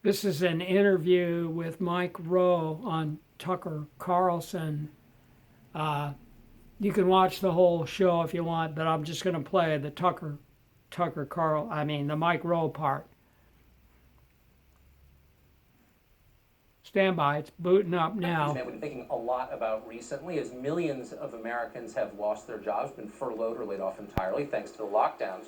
This is an interview with Mike Rowe on Tucker Carlson. Uh, you can watch the whole show if you want, but I'm just going to play the the Mike Rowe part. Stand by, it's booting up now. I've been thinking a lot about recently as millions of Americans have lost their jobs, been furloughed or laid off entirely thanks to the lockdowns.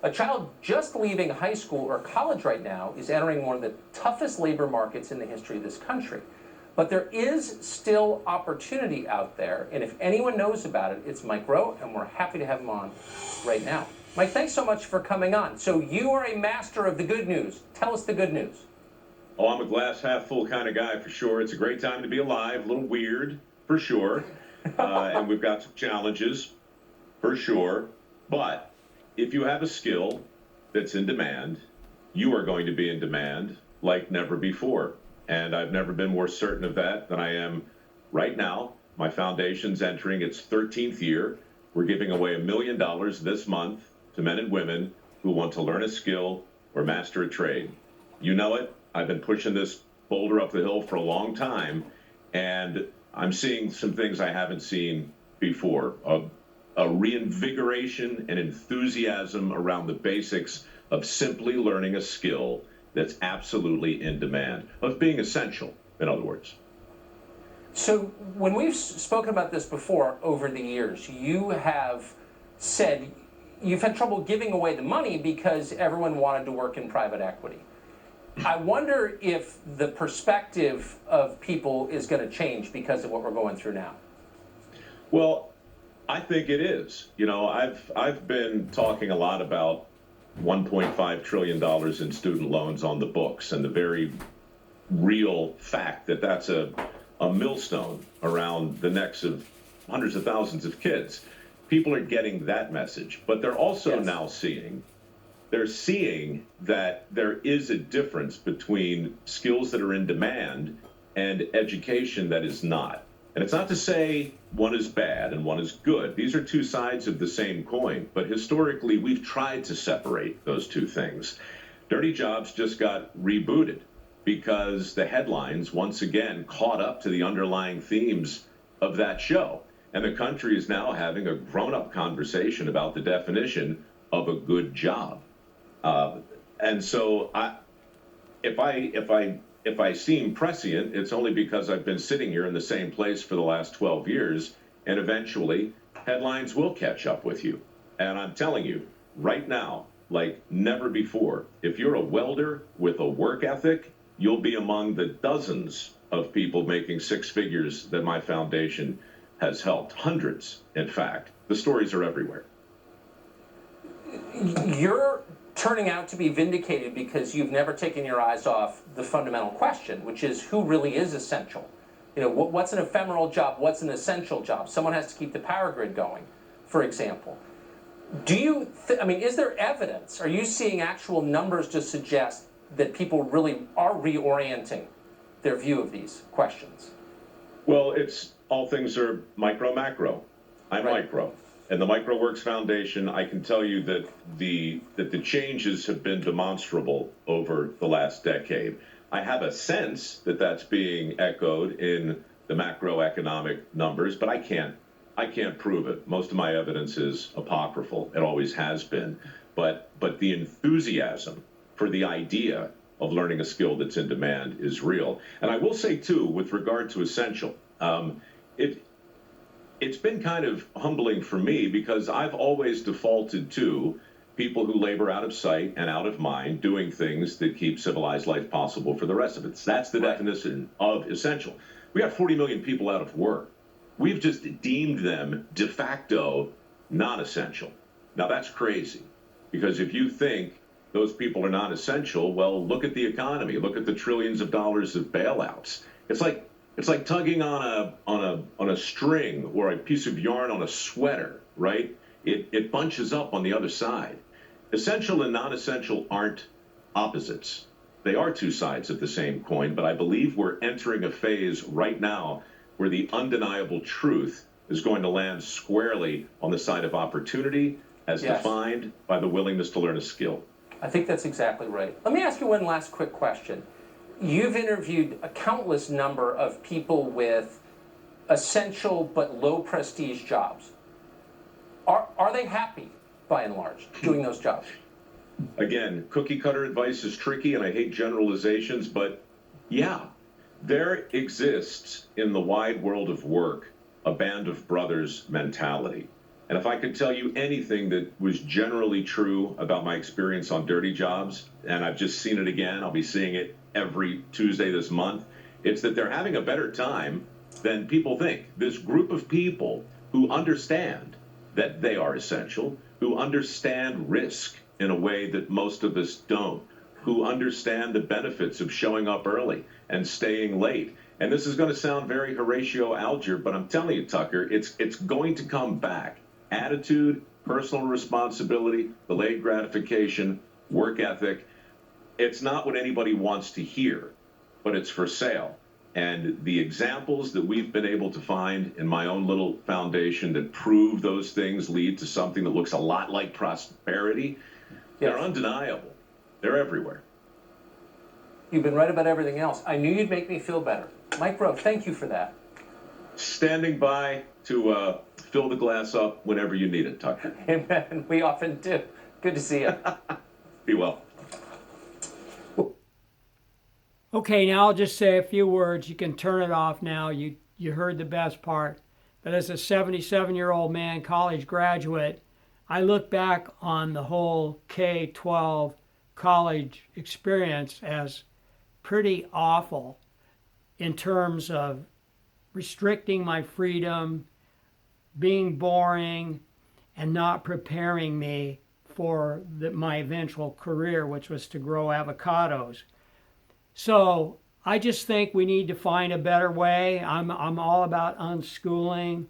A child just leaving high school or college right now is entering one of the toughest labor markets in the history of this country. But there is still opportunity out there, and if anyone knows about it, it's Mike Rowe, and we're happy to have him on right now. Mike, thanks so much for coming on. So you are a master of the good news. Tell us the good news. Oh, I'm a glass half full kind of guy for sure. It's a great time to be alive, a little weird for sure. And we've got some challenges for sure. But if you have a skill that's in demand, you are going to be in demand like never before. And I've never been more certain of that than I am right now. My foundation's entering its 13th year. We're giving away $1 million this month to men and women who want to learn a skill or master a trade. You know it. I've been pushing this boulder up the hill for a long time, and I'm seeing some things I haven't seen before. A reinvigoration and enthusiasm around the basics of simply learning a skill that's absolutely in demand, of being essential, in other words. So when we've spoken about this before over the years, you have said you've had trouble giving away the money because everyone wanted to work in private equity. I wonder if the perspective of people is going to change because of what we're going through now. Well, I think it is. You know, I've been talking a lot about $1.5 trillion in student loans on the books, and the very real fact that that's a millstone around the necks of hundreds of thousands of kids. People are getting that message, but they're also now seeing that there is a difference between skills that are in demand and education that is not. And it's not to say one is bad and one is good. These are two sides of the same coin. But historically, we've tried to separate those two things. Dirty Jobs just got rebooted because the headlines once again caught up to the underlying themes of that show. And the country is now having a grown-up conversation about the definition of a good job. And so if I seem prescient, it's only because I've been sitting here in the same place for the last 12 years, and eventually headlines will catch up with you. And I'm telling you, right now, like never before, if you're a welder with a work ethic, you'll be among the dozens of people making six figures that my foundation has helped. Hundreds, in fact. The stories are everywhere. You're turning out to be vindicated because you've never taken your eyes off the fundamental question, which is who really is essential? You know, what's an ephemeral job? What's an essential job? Someone has to keep the power grid going, for example. Do you, is there evidence? Are you seeing actual numbers to suggest that people really are reorienting their view of these questions? Well, it's all things are micro, macro. I'm right. Micro. And the MicroWorks Foundation, I can tell you that the changes have been demonstrable over the last decade. I have a sense that that's being echoed in the macroeconomic numbers, but I can't prove it. Most of my evidence is apocryphal. It always has been. But the enthusiasm for the idea of learning a skill that's in demand is real. And I will say, too, with regard to essential, it's been kind of humbling for me because I've always defaulted to people who labor out of sight and out of mind, doing things that keep civilized life possible for the rest of us. That's the definition of essential. We got 40 million people out of work. We've just deemed them de facto non-essential. Now that's crazy, because if you think those people are not essential, well, look at the economy. Look at the trillions of dollars of bailouts. It's like tugging on a string or a piece of yarn on a sweater, right? It bunches up on the other side. Essential and non-essential aren't opposites. They are two sides of the same coin, but I believe we're entering a phase right now where the undeniable truth is going to land squarely on the side of opportunity as defined by the willingness to learn a skill. I think that's exactly right. Let me ask you one last quick question. You've interviewed a countless number of people with essential but low prestige jobs. Are they happy, by and large, doing those jobs? Again, cookie cutter advice is tricky, and I hate generalizations, but yeah, there exists in the wide world of work a band of brothers mentality. And if I could tell you anything that was generally true about my experience on dirty jobs, and I've just seen it again, I'll be seeing it every Tuesday this month, it's that they're having a better time than people think. This group of people who understand that they are essential, who understand risk in a way that most of us don't, who understand the benefits of showing up early and staying late. And this is going to sound very Horatio Alger, but I'm telling you, Tucker, it's going to come back. Attitude, personal responsibility, delayed gratification, work ethic. It's not what anybody wants to hear, but it's for sale. And the examples that we've been able to find in my own little foundation that prove those things lead to something that looks a lot like prosperity, they're undeniable. They're everywhere. You've been right about everything else. I knew you'd make me feel better. Mike Rowe, thank you for that. Standing by to fill the glass up whenever you need it, Tucker. Amen. We often do. Good to see you. Be well. Okay, now I'll just say a few words. You can turn it off now. You heard the best part. But as a 77-year-old man, college graduate, I look back on the whole K-12 college experience as pretty awful in terms of restricting my freedom, being boring, and not preparing me for my eventual career, which was to grow avocados. So I just think we need to find a better way. I'm all about unschooling.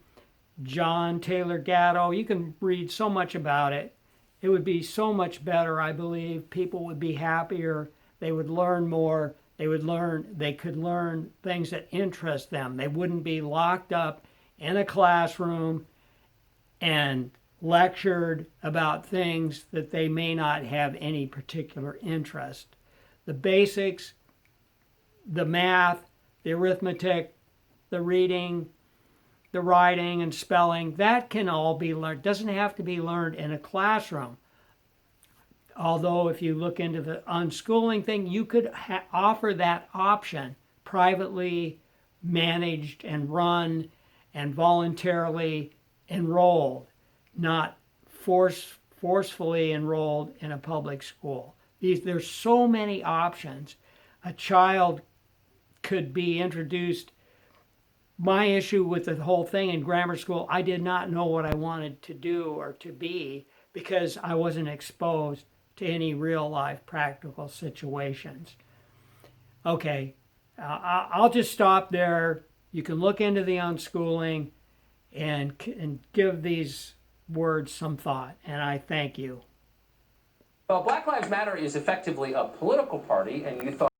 John Taylor Gatto, you can read so much about it. It would be so much better, I believe. People would be happier. They would learn more. They could learn things that interest them. They wouldn't be locked up in a classroom and lectured about things that they may not have any particular interest. The basics, the math, the arithmetic, the reading, the writing and spelling, that can all be learned. It doesn't have to be learned in a classroom. Although if you look into the unschooling thing, you could offer that option, privately managed and run and voluntarily enrolled, not forcefully enrolled in a public school. There's so many options. A child could be introduced. My issue with the whole thing in grammar school, I did not know what I wanted to do or to be because I wasn't exposed to any real life practical situations. Okay, I'll just stop there. You can look into the unschooling and give these words some thought, and I thank you. Well, Black Lives Matter is effectively a political party, and you thought